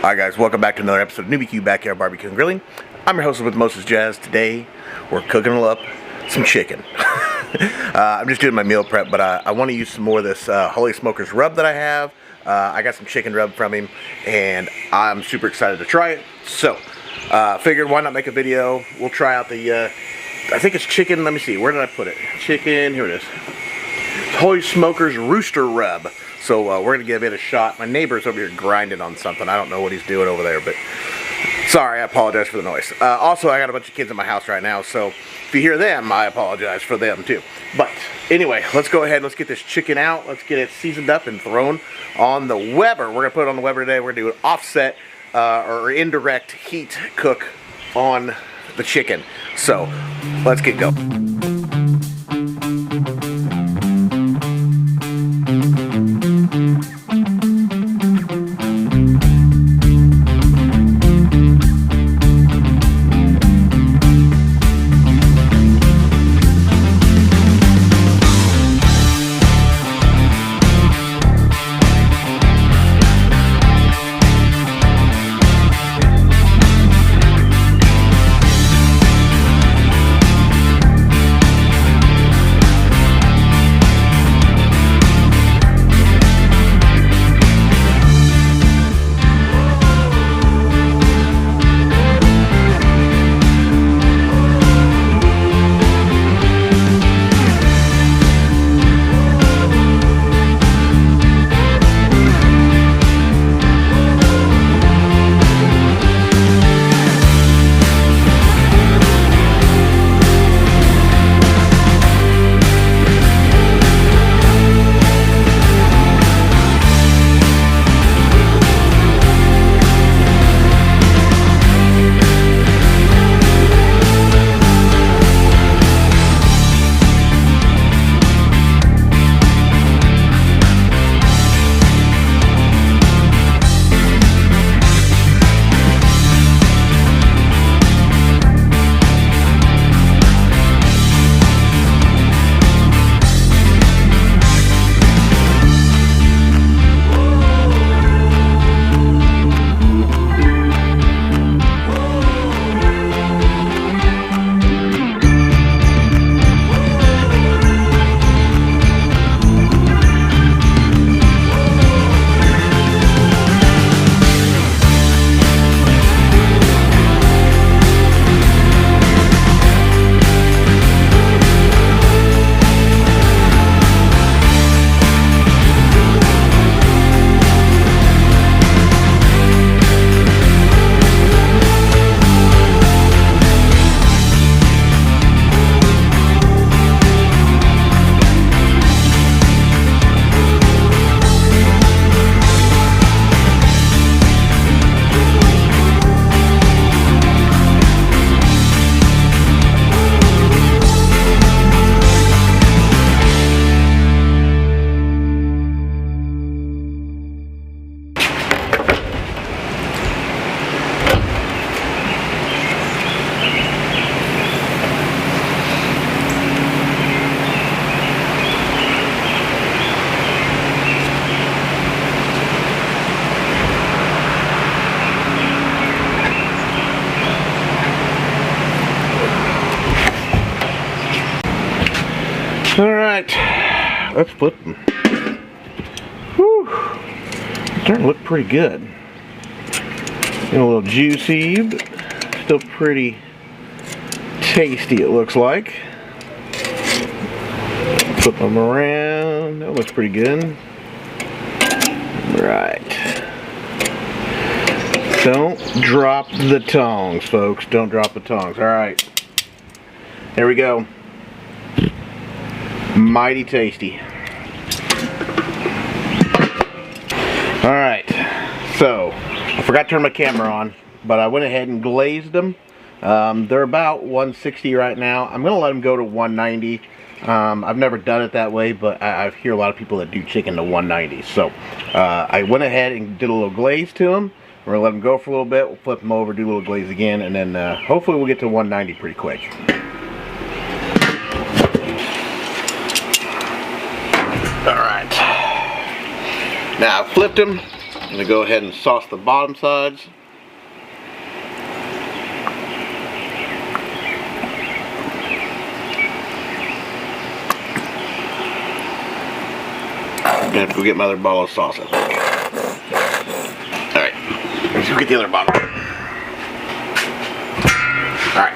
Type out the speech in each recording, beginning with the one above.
Alright guys, welcome back to another episode of BBQ Backyard Barbecue and Grilling. I'm your host with Moses Jazz. Today we're cooking up some chicken. I'm just doing my meal prep, but I want to use some more of this Holy Smokers rub that I have. I got some chicken rub from him and I'm super excited to try it. So, figured why not make a video. We'll try out the, I think it's chicken, let me see, where did I put it? Chicken, here it is. Holy Smokers Rooster Rub. So we're going to give it a shot. My neighbor's over here grinding on something. I don't know what he's doing over there, but sorry, I apologize for the noise. Also, I got a bunch of kids in my house right now, so if you hear them, I apologize for them too. But anyway, let's go ahead and let's get this chicken out. Let's get it seasoned up and thrown on the Weber. We're going to put it on the Weber today. We're going to do an offset or indirect heat cook on the chicken. So let's get going. Alright, let's flip them. Whew, starting to look pretty good. Getting a little juicy, but still pretty tasty it looks like. Flip them around, that looks pretty good. Right. Don't drop the tongs, folks. Don't drop the tongs. Alright. There we go. Mighty tasty. Alright, so I forgot to turn my camera on, but I went ahead and glazed them. They're about 160 right now. I'm going to let them go to 190. I've never done it that way, but I hear a lot of people that do chicken to 190. So I went ahead and did a little glaze to them. We're going to let them go for a little bit. We'll flip them over, do a little glaze again, and then hopefully we'll get to 190 pretty quick. Alright. Now I've flipped them. I'm going to go ahead and sauce the bottom sides. I'm going to have to go get my other bottle of sauce, I think. Alright, let's go get the other bottle. Alright.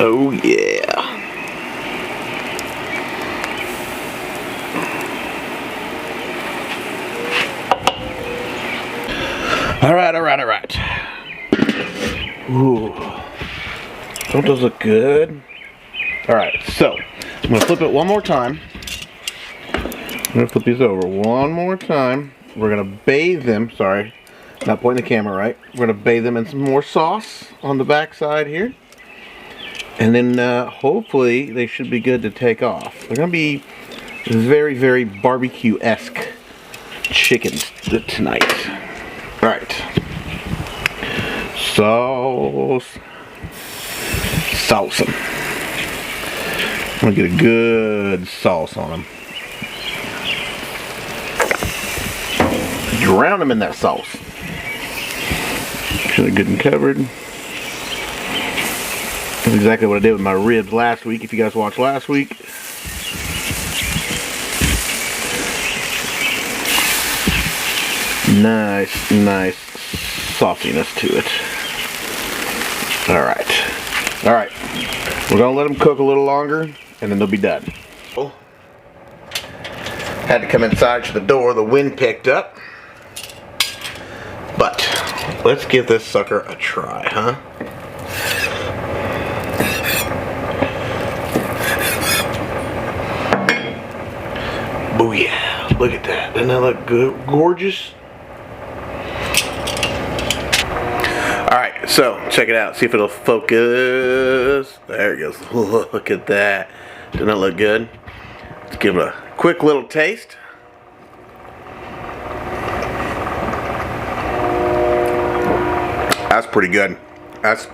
Oh yeah. Alright. Ooh. Don't those look good? Alright, so I'm gonna flip it one more time. I'm gonna flip these over one more time. We're gonna bathe them, sorry, not pointing the camera right. We're gonna bathe them in some more sauce on the back side here. And then hopefully they should be good to take off. They're gonna be very, very barbecue-esque chickens tonight. Alright. Sauce them. I'm gonna get a good sauce on them. Drown them in that sauce. Make sure they're good and covered. That's exactly what I did with my ribs last week, if you guys watched last week. Nice sauciness to it. Alright. We're going to let them cook a little longer, and then they'll be done. Had to come inside to the door, the wind picked up. But, let's give this sucker a try, huh? Oh yeah, look at that. Doesn't that look good? Gorgeous? Alright, so check it out. See if it'll focus. There it goes. Look at that. Doesn't that look good? Let's give it a quick little taste. That's pretty good. That's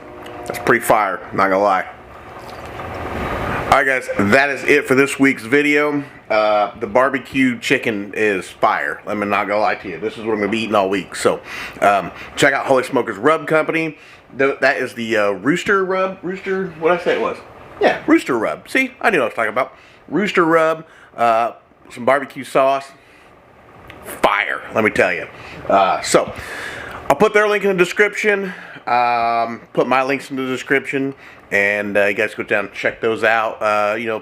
pretty fire, not gonna lie. Alright guys, that is it for this week's video. The barbecue chicken is fire. I'm not gonna lie to you. This is what I'm gonna be eating all week. So check out Holy Smokers Rub Company. That is the Rooster Rub. Rooster, what did I say it was? Yeah, Rooster Rub. See, I knew what I was talking about. Rooster Rub, some barbecue sauce. Fire, let me tell you. So I'll put their link in the description. Put my links in the description, and you guys go down and check those out.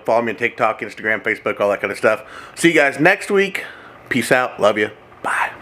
Follow me on TikTok, Instagram, Facebook, all that kind of stuff. See you guys next week. Peace out. Love you. Bye.